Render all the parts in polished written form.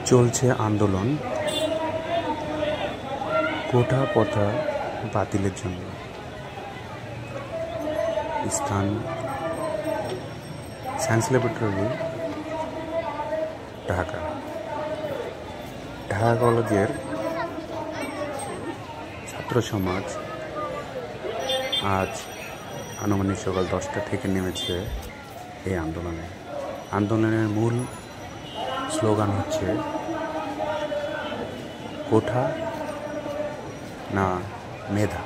চলছে আন্দোলন কোটা প্রথা বাতিলের জন্য। স্থান সায়েন্স ল্যাবরেটরি, ঢাকা। ঢাকা কলেজের ছাত্র সমাজ আজ আনুমানিক সকাল 10টা থেকে নেমেছে এই আন্দোলনে। আন্দোলনের মূল স্লোগান হচ্ছে কোঠা না মেধা।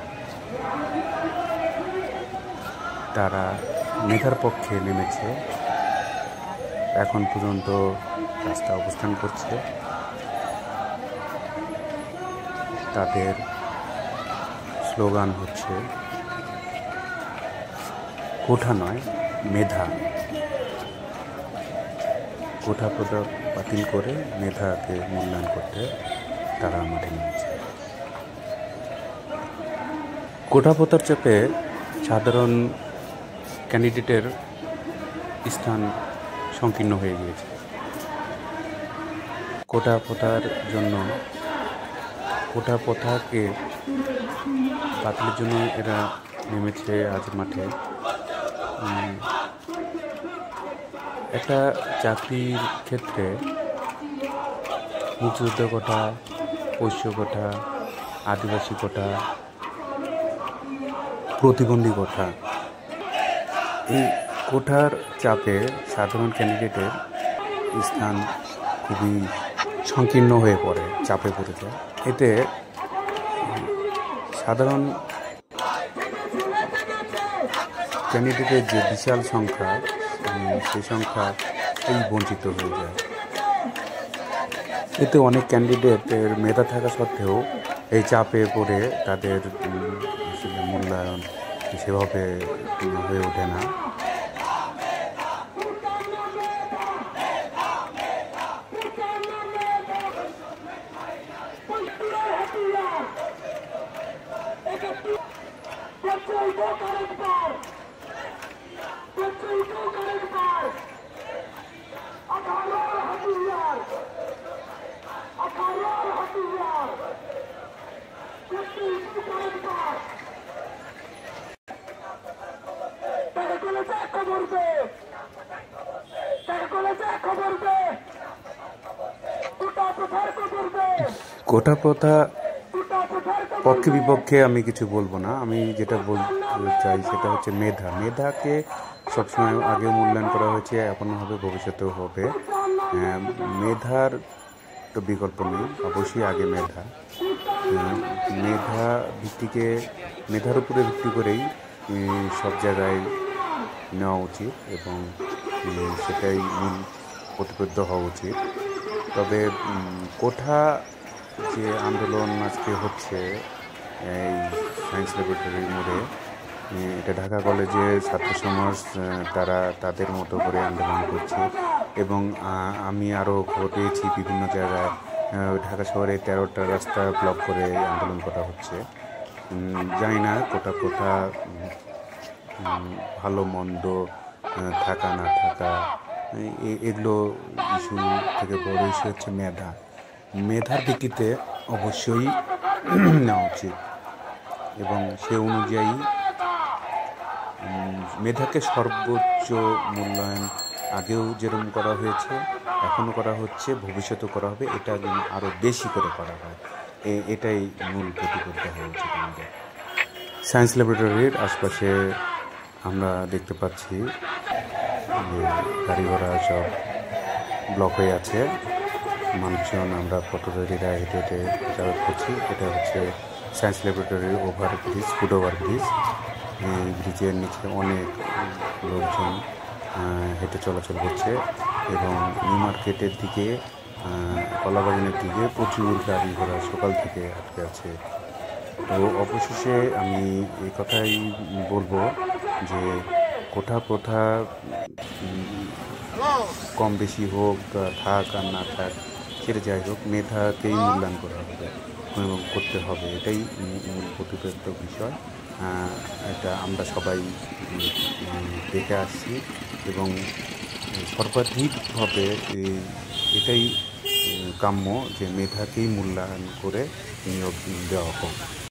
তারা মেধার পক্ষে নেমেছে, এখন পর্যন্ত রাস্তা অবস্থান করছে। তাদের স্লোগান হচ্ছে কোঠা নয় মেধা। কোঠা প্রথা বাতিল করে মেধাকে মূল্যায়ন করতে তারা মাঠে নেমেছে। কোটা প্রথার চাপে সাধারণ ক্যান্ডিডেটের স্থান সংকীর্ণ হয়ে গিয়েছে। কোটা প্রথার জন্য, কোটা প্রথাকে বাতিলের জন্য এরা নেমেছে আজ মাঠে। একটা চাকরির ক্ষেত্রে মুক্তিযুদ্ধ কোটা, পৈশ্য কোটা, আদিবাসী কোটা, প্রতিবন্ধী কোটা, এই কোটার চাপে সাধারণ ক্যান্ডিডেটের স্থান খুবই সংকীর্ণ হয়ে পড়ে, চাপে পড়ে যায়। এতে সাধারণ ক্যান্ডিডেটের যে বিশাল সংখ্যা, সেই সংখ্যা বঞ্চিত হয়ে যায়। এতে অনেক ক্যান্ডিডেটের মেধা থাকা সত্ত্বেও এই চাপে পড়ে তাদের মূল্যায়ন সেভাবে হয়ে ওঠে না। কোটা প্রথা পক্ষে বিপক্ষে আমি কিছু বলবো না। আমি যেটা বলতে চাই সেটা হচ্ছে মেধাকে সবসময় আগেও মূল্যায়ন করা হয়েছে, এখনও হবে, ভবিষ্যতেও হবে। মেধার তো বিকল্প নেই, অবশ্যই আগে মেধা। মেধার উপরে ভিত্তি করেই সব জায়গায় নেওয়া উচিত এবং সেটাই মূল প্রতিপাদ্য হওয়া উচিত। তবে কোঠা যে আন্দোলন আজকে হচ্ছে এই সায়েন্স ল্যাবরেটরির মোড়ে, এটা ঢাকা কলেজের ছাত্র সমাজ তারা তাদের মতো করে আন্দোলন করছে এবং আমি আরও খবর পেয়েছি বিভিন্ন জায়গায় ঢাকা শহরে 13টা রাস্তা ব্লক করে আন্দোলন করা হচ্ছে। জানি না কোটা প্রথা ভালো মন্দ, থাকা না থাকা, এগুলো ইস্যু থেকে বড় ইস্যু হচ্ছে মেধার ভিত্তিতে অবশ্যই নেওয়া উচিত এবং সে অনুযায়ী মেধাকে সর্বোচ্চ মূল্যায়ন আগেও যেরকম করা হয়েছে, এখনও করা হচ্ছে, ভবিষ্যতেও করা হবে। এটা যেন আরও বেশি করে করা হয়, এটাই মূল প্রতিপাদ্য হওয়া উচিত আমাদের। সায়েন্স ল্যাবরেটরির আশপাশে আমরা দেখতে পাচ্ছি যে গাড়ি ঘোড়া সব ব্লক হয়ে আছে, মানুষজন, আমরা পথচারীরা হেঁটে হেঁটে যাতায়াত করছি। এটা হচ্ছে সায়েন্স ল্যাবরেটরির ওভারব্রিজ, ফুট ওভারব্রিজ। এই ব্রিজের নিচে অনেক লোকজন হেঁটে চলাচল করছে এবং নিউ মার্কেটের দিকে, কলাবাগানের দিকে প্রচুর গাড়ি ঘোড়া সকাল থেকে আটকে আছে। তো অবশেষে আমি এই কথাই বলবো যে কোঠা প্রথা কম বেশি হোক, থাক আর না থাক, সেটা যাই হোক, মেধাকেই মূল্যায়ন করা হবে এবং করতে হবে, এটাই মূল প্রতিপাদ্য বিষয়। এটা আমরা সবাই দেখে আসছি এবং সর্বাধিকভাবে এটাই কাম্য যে মেধাকেই মূল্যায়ন করে নিয়োগ দেওয়া হোক।